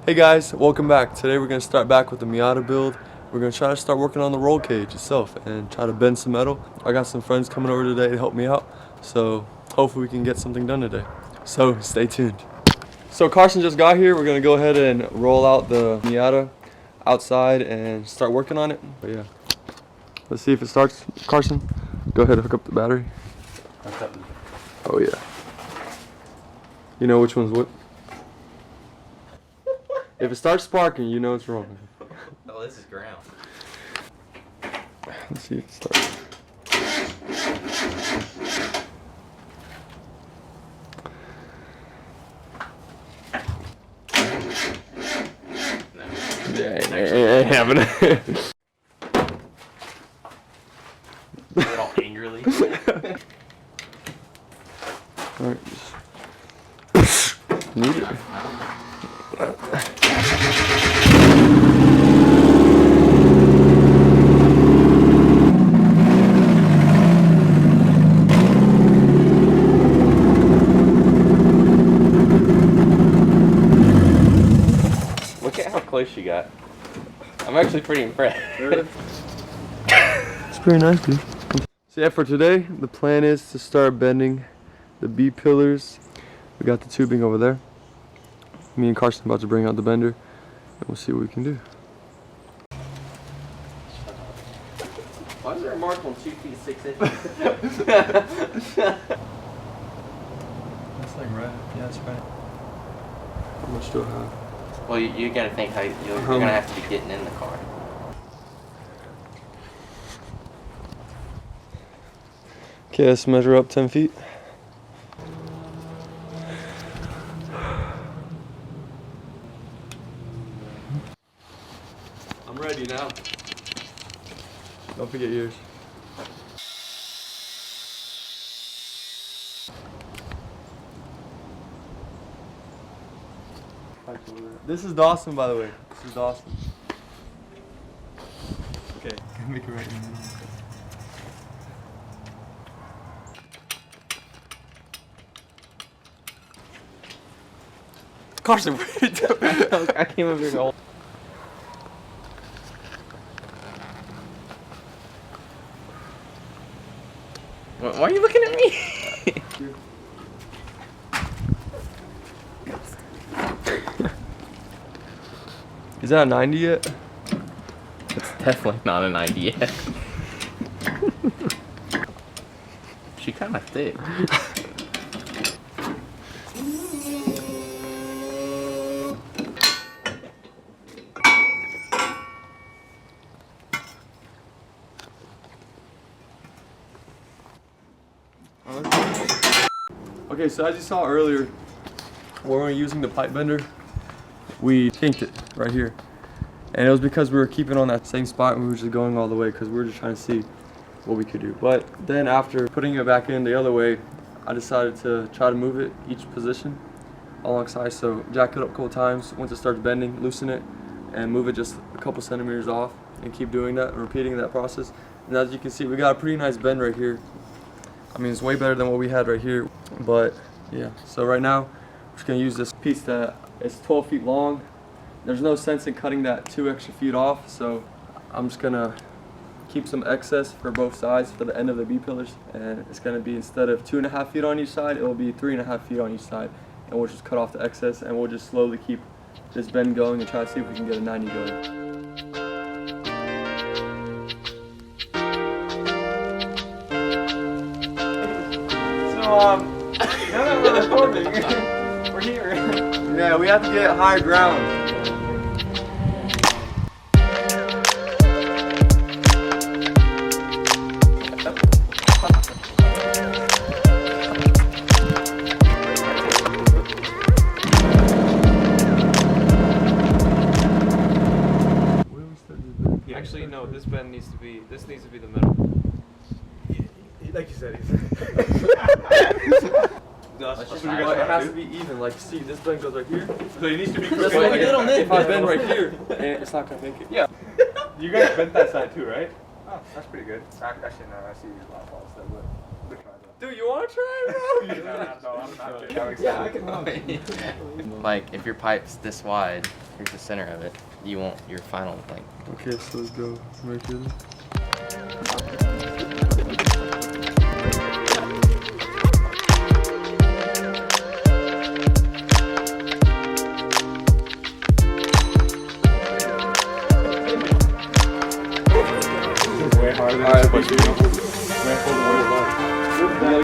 Hey guys, welcome back. Today we're going to start back with the Miata build. We're going to try to start working on the roll cage itself and try to bend some metal. I got some friends coming over today to help me out, so hopefully we can get something done today. So stay tuned. So Carson just got here. We're going to go ahead and roll out the Miata outside and start working on it. But yeah, let's see if it starts. Carson, go ahead and hook up the battery. Oh yeah. You know which one's what? If it starts sparking, you know it's wrong. Oh, this is ground. Let's see if it starts. No. Yeah, ain't happening. It all angrily. Alright, just need it. Look at how close she got. I'm actually pretty impressed. It's pretty nice, dude. So yeah, for today, the plan is to start bending the B pillars. We got the tubing over there. Me and Carson about to bring out the bender, and we'll see what we can do. Why is there a mark on 2 feet 6 inches? That's like right. Yeah, that's right. How much do I have? Well, you gotta think how you're gonna have to be getting in the car. Okay, let's measure up 10 feet. I'm ready now. Don't forget yours. This is Dawson, by the way. This is Dawson. Okay, make it right in the middle. Carson, what are you doing? I came over here to hold. Why are you looking at me? Is that a 90 yet? It's definitely not a 90 yet. She kind of thick. Okay, so as you saw earlier, when we were using the pipe bender, we kinked it right here. And it was because we were keeping on that same spot and we were just going all the way because we were just trying to see what we could do. But then after putting it back in the other way, I decided to try to move it each position alongside. So jack it up a couple times. Once it starts bending, loosen it and move it just a couple centimeters off and keep doing that, repeating that process. And as you can see, we got a pretty nice bend right here. I mean, it's way better than what we had right here, but yeah. So right now, we're just gonna use this piece that is 12 feet long. There's no sense in cutting that 2 extra feet off, so I'm just gonna keep some excess for both sides for the end of the B pillars, and it's gonna be, instead of 2.5 feet on each side, it will be 3.5 feet on each side, and we'll just cut off the excess, and we'll just slowly keep this bend going and try to see if we can get a 90 going. Now that we're recording, we're here. Yeah, we have to get higher ground. Actually, no. This bend needs to be. This needs to be the middle. Like you said, It has to be even. Like, see, this bend goes right here. so it needs to be. That's like like a- if I bend right here, it's not gonna make it. Yeah. You guys bent that side too, right? Oh, that's pretty good. Actually, no, I see a lot of balls there, but good try though. Dude, you wanna try, bro? No, I'm not kidding. Yeah, I can. Like, if your pipe's this wide, Here's the center of it. You want your final like. Okay, so let's go right here. Way harder than it's supposed to be. Way harder.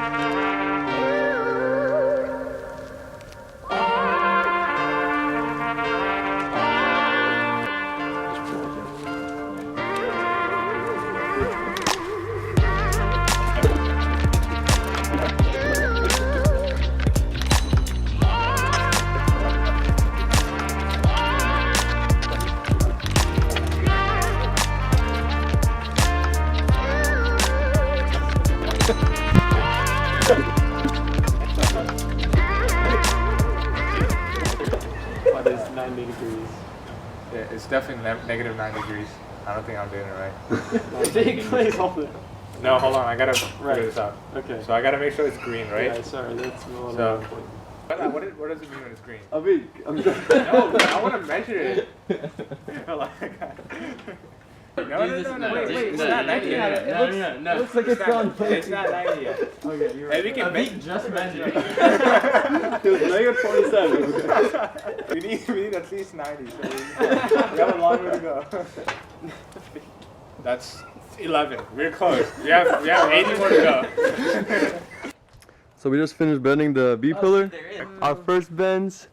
What is 90 degrees? Yeah, it's definitely negative 9 degrees. I don't think I'm doing it right. Big place hold it. No, hold on. I gotta figure this out. Okay. So I gotta make sure it's green, right? Yeah, sorry, that's a little So- important. What does it mean when it's green? I'm No, I want to measure it. Hold on. No, wait, it's not 90 yet. No. Looks like it's gone. It's not 90 yet. Okay, you're And we can make just measure. Dude, negative 27. we need at least 90, so we have a long way to go. That's 11. We're close. We have 80 more to go. So we just finished bending the B pillar. Our first bends.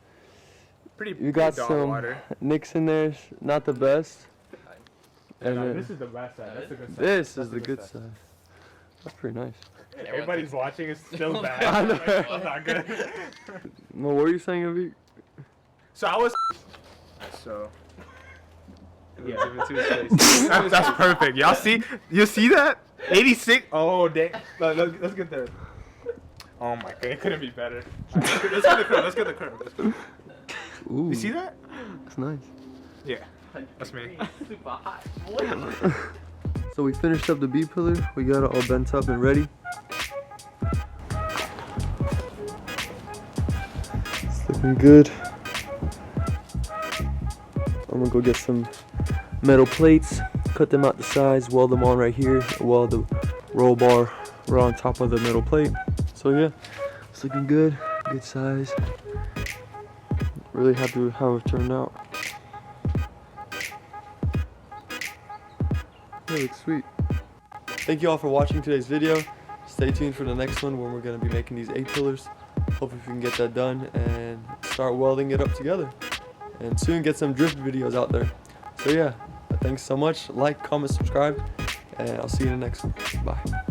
You got dog some water. nicks in there, not the best. And No, then this is the best side. That's the good side. this That's is the good side. That's pretty nice. Everybody's watching. It's still bad. I know. It's not good. Well, what were you saying, Avi? So I was. So. Yeah, give it to his face. That's perfect. Y'all see? You see that? 86. Oh, dang. Let's get there. Oh my god, it couldn't be better. Right, let's get the curve. Let's get the curve. Ooh, You see that? that's nice. Yeah. That's me. Super hot. So we finished up the B pillar. We got it all bent up and ready. It's looking good. I'm gonna go get some metal plates, cut them out the size, weld them on right here, weld the roll bar right on top of the metal plate. So yeah, it's looking good, good size. Really happy with how it turned out. Yeah, it looks sweet. Thank you all for watching today's video. Stay tuned for the next one when we're going to be making these A-pillars. Hopefully we can get that done and start welding it up together. And soon get some drift videos out there. So yeah, thanks so much. Like, comment, subscribe, and I'll see you in the next one. Bye.